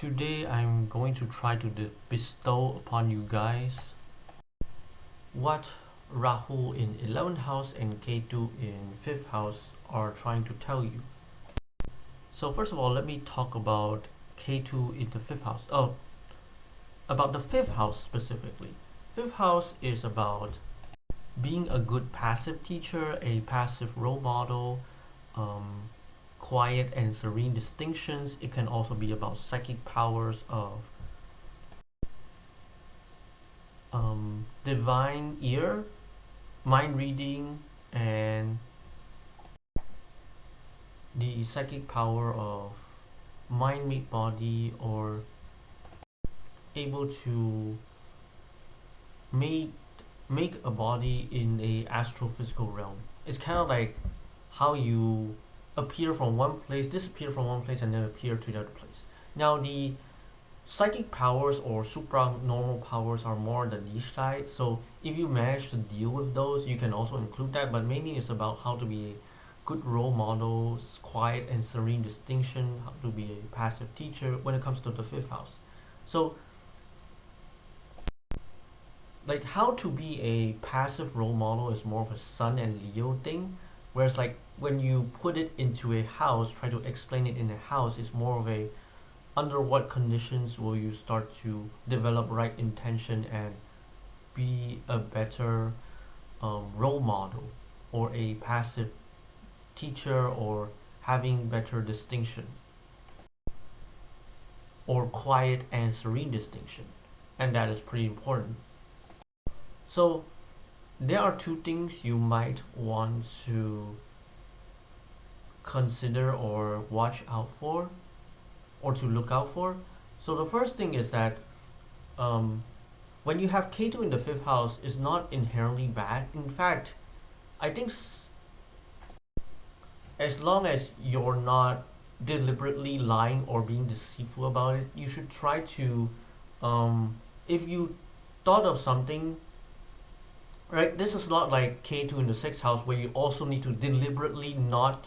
Today I'm going to try to bestow upon you guys what Rahu in 11th house and Ketu in 5th house are trying to tell you. So first of all, let me talk about Ketu in the 5th house. About the 5th house specifically. 5th house is about being a good passive teacher, a passive role model, quiet and serene distinctions. It can also be about psychic powers of divine ear, mind reading, and the psychic power of mind meet body, or able to make a body in a astrophysical realm. It's kind of like how you appear from one place, disappear from one place, and then appear to the other place. Now, the psychic powers or supranormal powers are more the niche side. So if you manage to deal with those, you can also include that. But mainly it's about how to be a good role model, quiet and serene distinction, how to be a passive teacher when it comes to the 5th house. So like how to be a passive role model is more of a Sun and Leo thing, whereas like when you put it into a house, try to explain it in a house, it's more of a under what conditions will you start to develop right intention and be a better role model, or a passive teacher, or having better distinction, or quiet and serene distinction, and that is pretty important. So there are two things you might want to consider or watch out for, or to look out for. So the first thing is that when you have Ketu in the 5th house, is not inherently bad. In fact, I think as long as you're not deliberately lying or being deceitful about it, you should try to, if you thought of something, right, this is not like Ketu in the 6th house where you also need to deliberately not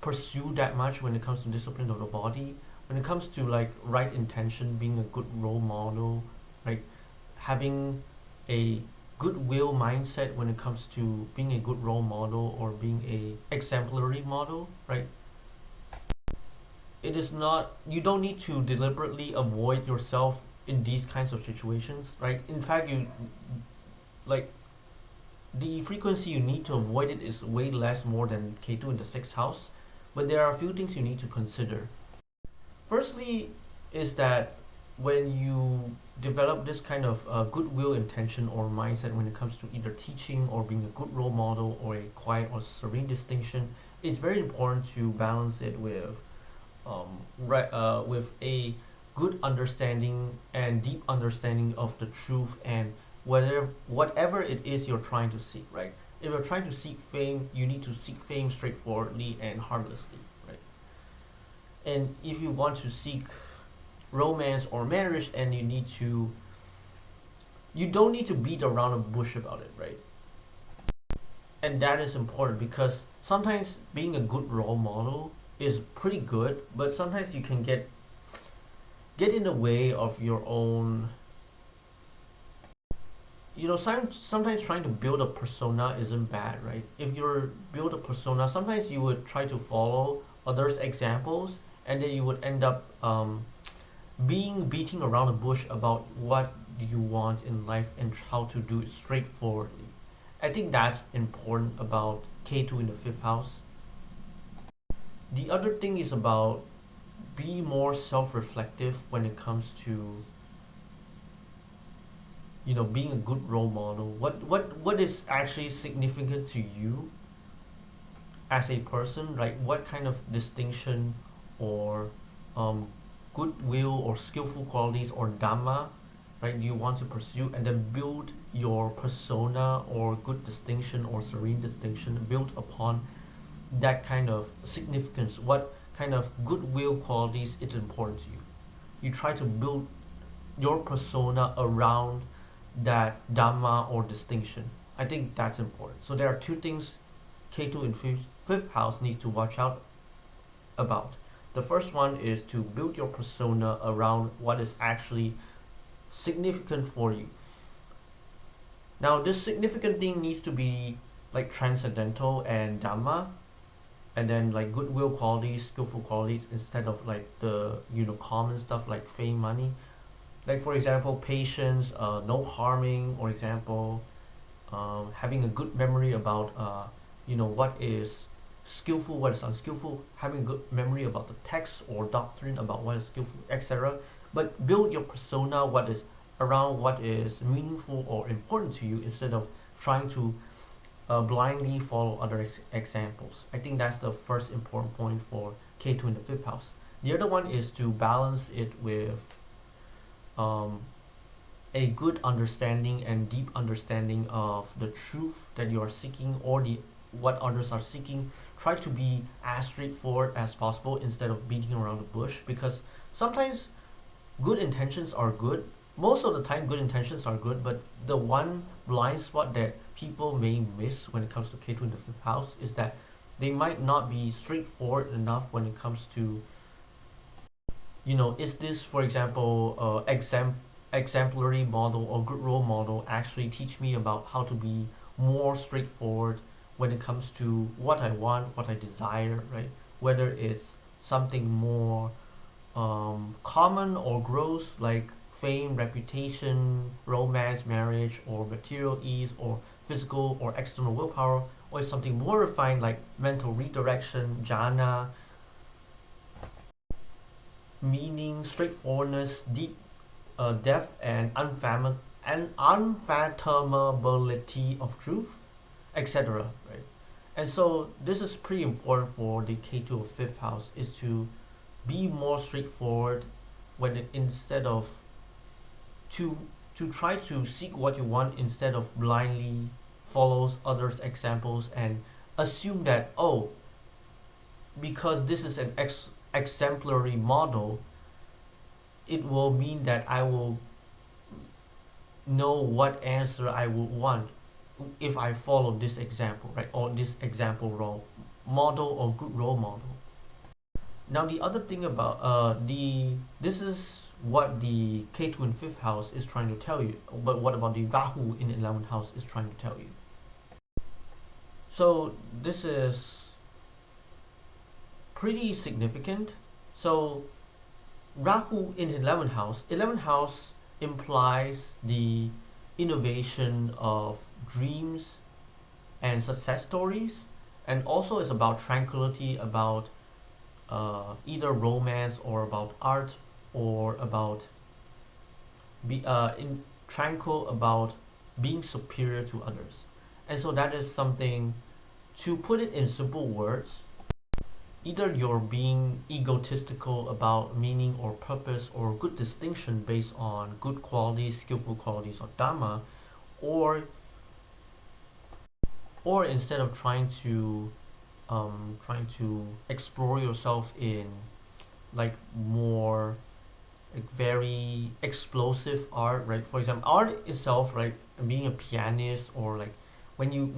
pursue that much when it comes to discipline of the body. When it comes to like right intention, being a good role model, like having a goodwill mindset when it comes to being a good role model or being a exemplary model, right? It is not, you don't need to deliberately avoid yourself in these kinds of situations, right? In fact, you like the frequency you need to avoid it is way less more than Ketu in the 6th house, but there are a few things you need to consider. Firstly is that when you develop this kind of goodwill intention or mindset when it comes to either teaching or being a good role model or a quiet or serene distinction, it's very important to balance it with with a good understanding and deep understanding of the truth and whatever it is you're trying to seek, right? If you're trying to seek fame, you need to seek fame straightforwardly and harmlessly, right? And if you want to seek romance or marriage, and you don't need to beat around the bush about it, right? And that is important because sometimes being a good role model is pretty good, but sometimes you can get in the way of your own, sometimes trying to build a persona isn't bad, right? If you're build a persona, sometimes you would try to follow others' examples, and then you would end up beating around the bush about what you want in life and how to do it straightforwardly. I think that's important about Ketu in the 5th house. The other thing is about be more self-reflective when it comes to being a good role model. What is actually significant to you as a person, right? What kind of distinction or goodwill or skillful qualities or dhamma, right, you want to pursue, and then build your persona or good distinction or serene distinction built upon that kind of significance. What kind of goodwill qualities is important to you? You try to build your persona around that dhamma or distinction. I think that's important. So there are two things Ketu in 5th house needs to watch out about. The first one is to build your persona around what is actually significant for you. Now, this significant thing needs to be like transcendental and dhamma, and then like goodwill qualities, skillful qualities, instead of like the common stuff like fame, money. Like for example, patience, no harming, or example, having a good memory about what is skillful, what is unskillful, having a good memory about the text or doctrine about what is skillful, etc. But build your persona what is around what is meaningful or important to you, instead of trying to blindly follow other examples. I think that's the first important point for Ketu in the fifth house. The other one is to balance it with a good understanding and deep understanding of the truth that you are seeking, or the what others are seeking. Try to be as straightforward as possible instead of beating around the bush, because sometimes good intentions are good. Most of the time good intentions are good, but the one blind spot that people may miss when it comes to Ketu in the fifth house is that they might not be straightforward enough when it comes to, is this, for example, exemplary model or good role model actually teach me about how to be more straightforward when it comes to what I want, what I desire, right? Whether it's something more common or gross, like fame, reputation, romance, marriage, or material ease, or physical or external willpower, or is something more refined like mental redirection, jhana, meaning, straightforwardness, deep depth, and unfathomability of truth, etc. Right? And so this is pretty important for the Ketu of fifth house, is to be more straightforward instead of to try to seek what you want, instead of blindly follows others' examples and assume that, oh, because this is an exemplary model, it will mean that I will know what answer I would want if I follow this example, right? Or this example role model or good role model. Now the other thing about this is what the Ketu in fifth house is trying to tell you, but what about the Rahu in 11th house is trying to tell you? So this is pretty significant. So Rahu in 11th house implies the innovation of dreams and success stories, and also is about tranquility, about either romance, or about art, or about in tranquil, about being superior to others. And so that is something, to put it in simple words, either you're being egotistical about meaning or purpose or good distinction based on good qualities, skillful qualities, or dhamma, or instead of trying to explore yourself in like more like very explosive art, right? For example, art itself, right? Being a pianist, or like when you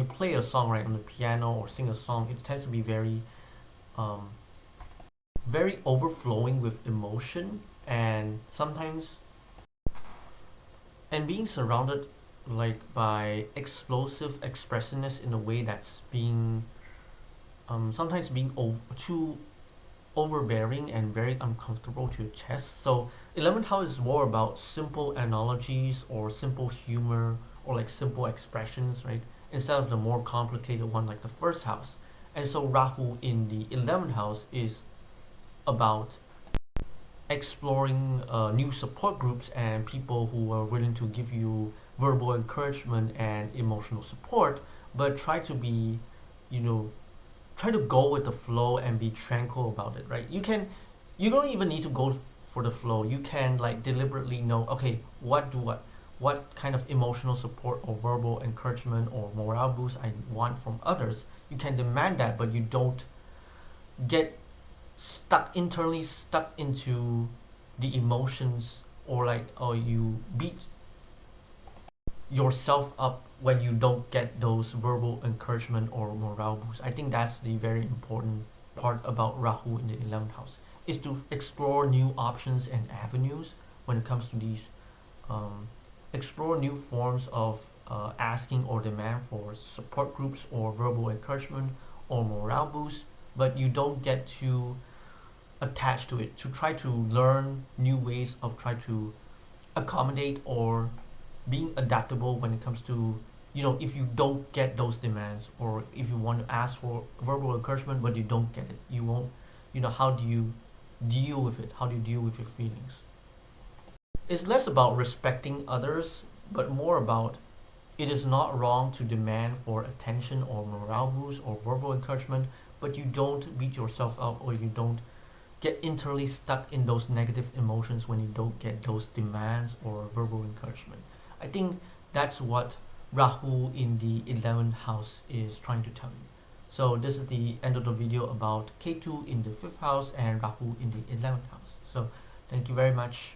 play a song, right, on the piano, or sing a song, it tends to be very very overflowing with emotion, and sometimes, and being surrounded like by explosive expressiveness in a way that's being sometimes being too overbearing and very uncomfortable to your chest. So 11th house is more about simple analogies, or simple humor, or like simple expressions, right? Instead of the more complicated one like the first house. And so Rahu in the 11th house is about exploring new support groups and people who are willing to give you verbal encouragement and emotional support, but try to be, try to go with the flow and be tranquil about it, right? You don't even need to go for the flow. You can like deliberately know, okay, what kind of emotional support or verbal encouragement or morale boost I want from others. You can demand that, but you don't get internally stuck into the emotions, or like, or you beat yourself up when you don't get those verbal encouragement or morale boost. I think that's the very important part about Rahu in the 11th house is to explore new options and avenues when it comes to these. Explore new forms of asking or demand for support groups or verbal encouragement or morale boost, but you don't get too attached to it. To try to learn new ways of try to accommodate or being adaptable when it comes to, if you don't get those demands, or if you want to ask for verbal encouragement but you don't get it, you won't, how do you deal with it? How do you deal with your feelings? It's less about respecting others, but more about it is not wrong to demand for attention or morale boost or verbal encouragement, but you don't beat yourself up, or you don't get internally stuck in those negative emotions when you don't get those demands or verbal encouragement. I think that's what Rahu in the 11th house is trying to tell you. So this is the end of the video about Ketu in the 5th house and Rahu in the 11th house. So thank you very much.